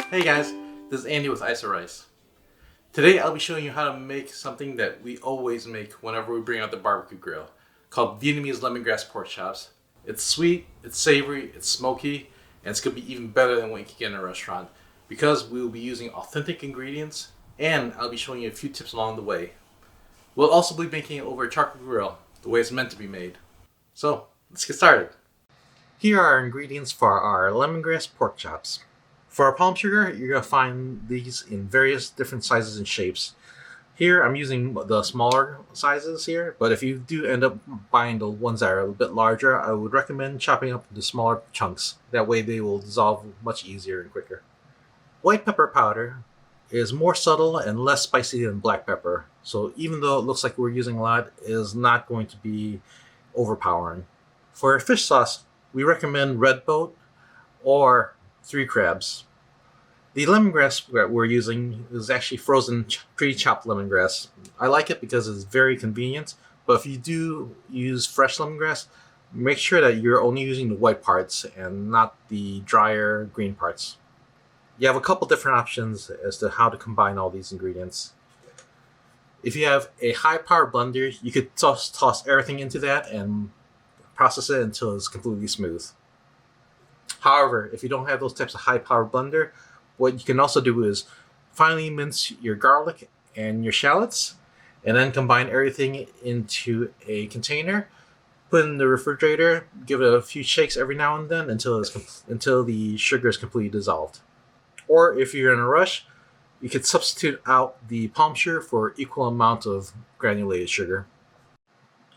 Hey guys, this is Andy with Ice Rice. Today I'll be showing you how to make something that we always make whenever we bring out the barbecue grill, called Vietnamese lemongrass pork chops. It's sweet, it's savory, it's smoky, and it's going to be even better than what you can get in a restaurant because we will be using authentic ingredients, and I'll be showing you a few tips along the way. We'll also be making it over a charcoal grill, the way it's meant to be made. So, let's get started. Here are our ingredients for our lemongrass pork chops. For our palm sugar, you're going to find these in various different sizes and shapes. Here, I'm using the smaller sizes here, but if you do end up buying the ones that are a bit larger, I would recommend chopping up into smaller chunks. That way they will dissolve much easier and quicker. White pepper powder is more subtle and less spicy than black pepper, so even though it looks like we're using a lot, it is not going to be overpowering. For our fish sauce, we recommend red boat or three crabs. The lemongrass that we're using is actually frozen pre-chopped lemongrass. I like it because it's very convenient, but if you do use fresh lemongrass, make sure that you're only using the white parts and not the drier green parts. You have a couple different options as to how to combine all these ingredients. If you have a high-powered blender, you could toss everything into that and process it until it's completely smooth. However, if you don't have those types of high-powered blender, what you can also do is finely mince your garlic and your shallots, and then combine everything into a container, put it in the refrigerator, give it a few shakes every now and then until the sugar is completely dissolved. Or if you're in a rush, you could substitute out the palm sugar for equal amount of granulated sugar.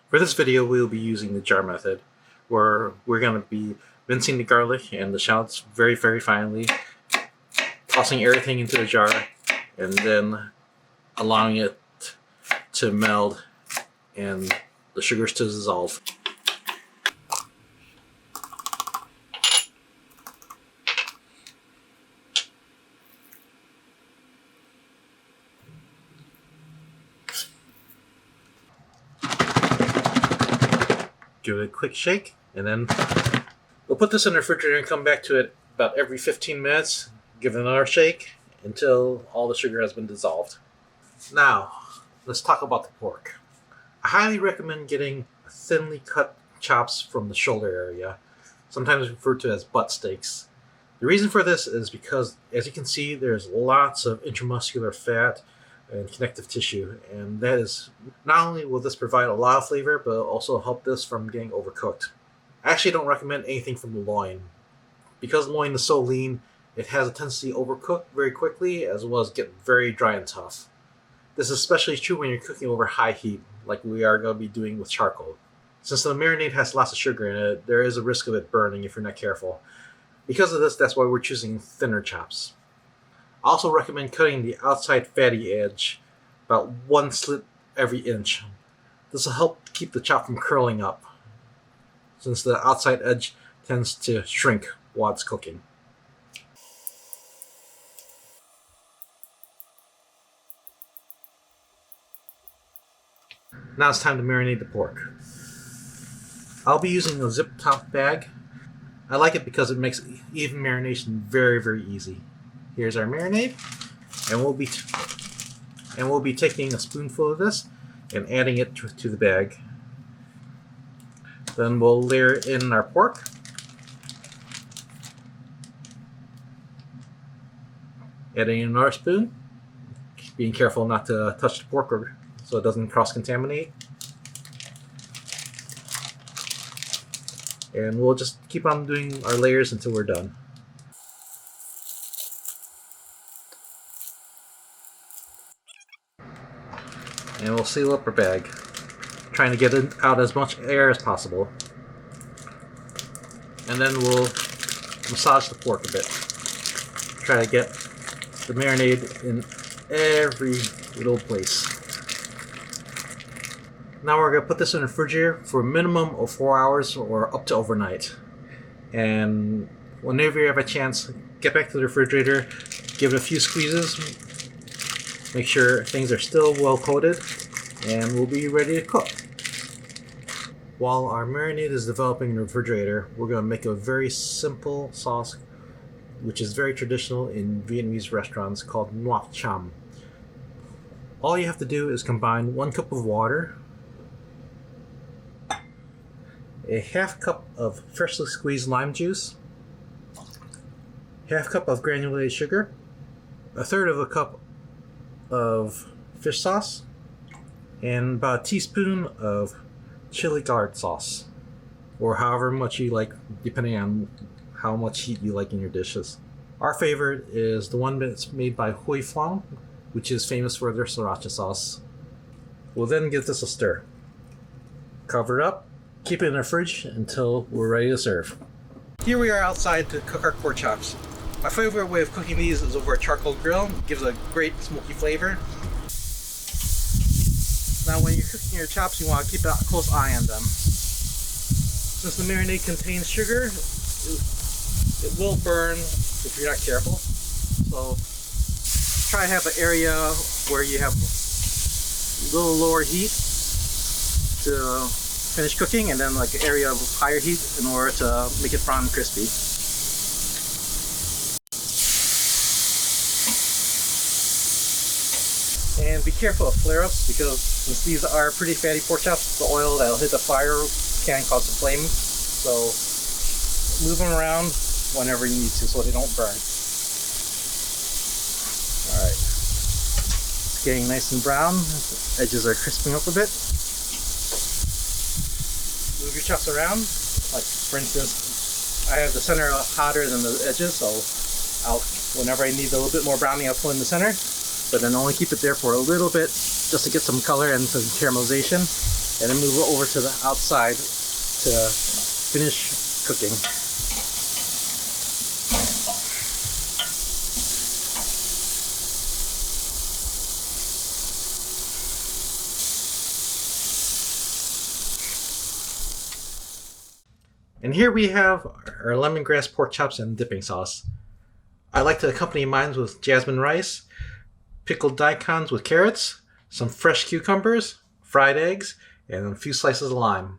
For this video, we'll be using the jar method, where we're going to be mincing the garlic and the shallots very, very finely, tossing everything into the jar, and then allowing it to meld and the sugars to dissolve. Give it a quick shake, and then we'll put this in the refrigerator and come back to it about every 15 minutes. Give it another shake until all the sugar has been dissolved. Now, let's talk about the pork. I highly recommend getting thinly cut chops from the shoulder area, sometimes referred to as butt steaks. The reason for this is because, as you can see, there's lots of intramuscular fat and connective tissue, and that is, not only will this provide a lot of flavor, but also help this from getting overcooked. I actually don't recommend anything from the loin. Because loin is so lean, it has a tendency to overcook very quickly, as well as get very dry and tough. This is especially true when you're cooking over high heat, like we are going to be doing with charcoal. Since the marinade has lots of sugar in it, there is a risk of it burning if you're not careful. Because of this, that's why we're choosing thinner chops. I also recommend cutting the outside fatty edge about one slit every inch. This will help keep the chop from curling up, since the outside edge tends to shrink while it's cooking. Now it's time to marinate the pork. I'll be using a zip top bag. I like it because it makes even marination very, very easy. Here's our marinade, and we'll be taking a spoonful of this and adding it to the bag. Then we'll layer in our pork. Adding in another spoon, being careful not to touch the pork so it doesn't cross-contaminate. And we'll just keep on doing our layers until we're done. And we'll seal up our bag, trying to get out as much air as possible. And then we'll massage the pork a bit. Try to get the marinade in every little place. Now we're going to put this in the refrigerator for a minimum of 4 hours or up to overnight. And whenever you have a chance, get back to the refrigerator, give it a few squeezes, make sure things are still well coated, and we'll be ready to cook. While our marinade is developing in the refrigerator, we're going to make a very simple sauce which is very traditional in Vietnamese restaurants called nuoc cham. All you have to do is combine 1 cup of water, a half cup of freshly squeezed lime juice, half cup of granulated sugar, a third of a cup of fish sauce, and about a teaspoon of chili garlic sauce, or however much you like, depending on how much heat you like in your dishes. Our favorite is the one that's made by Huy Phuong, which is famous for their sriracha sauce. We'll then give this a stir. Cover it up, keep it in the fridge until we're ready to serve. Here we are outside to cook our pork chops. My favorite way of cooking these is over a charcoal grill. It gives a great smoky flavor. Now when you're cooking your chops, you want to keep a close eye on them. Since the marinade contains sugar, it will burn if you're not careful. So try to have an area where you have a little lower heat to finish cooking, and then like an area of higher heat in order to make it brown and crispy. And be careful of flare-ups, because since these are pretty fatty pork chops, the oil that'll hit the fire can cause a flame. So move them around whenever you need to so they don't burn. Alright. It's getting nice and brown. The edges are crisping up a bit. Move your chops around. Like for instance, I have the center hotter than the edges, so whenever I need a little bit more browning, I'll pull in the center. But then only keep it there for a little bit just to get some color and some caramelization, and then move it over to the outside to finish cooking. And here we have our lemongrass pork chops and dipping sauce. I like to accompany mine with jasmine rice, pickled daikons with carrots, some fresh cucumbers, fried eggs, and a few slices of lime.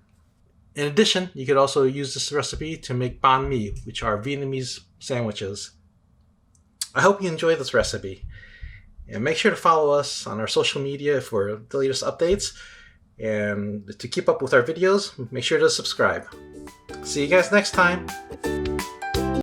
In addition, you could also use this recipe to make banh mi, which are Vietnamese sandwiches. I hope you enjoy this recipe. And make sure to follow us on our social media for the latest updates. And to keep up with our videos, make sure to subscribe. See you guys next time.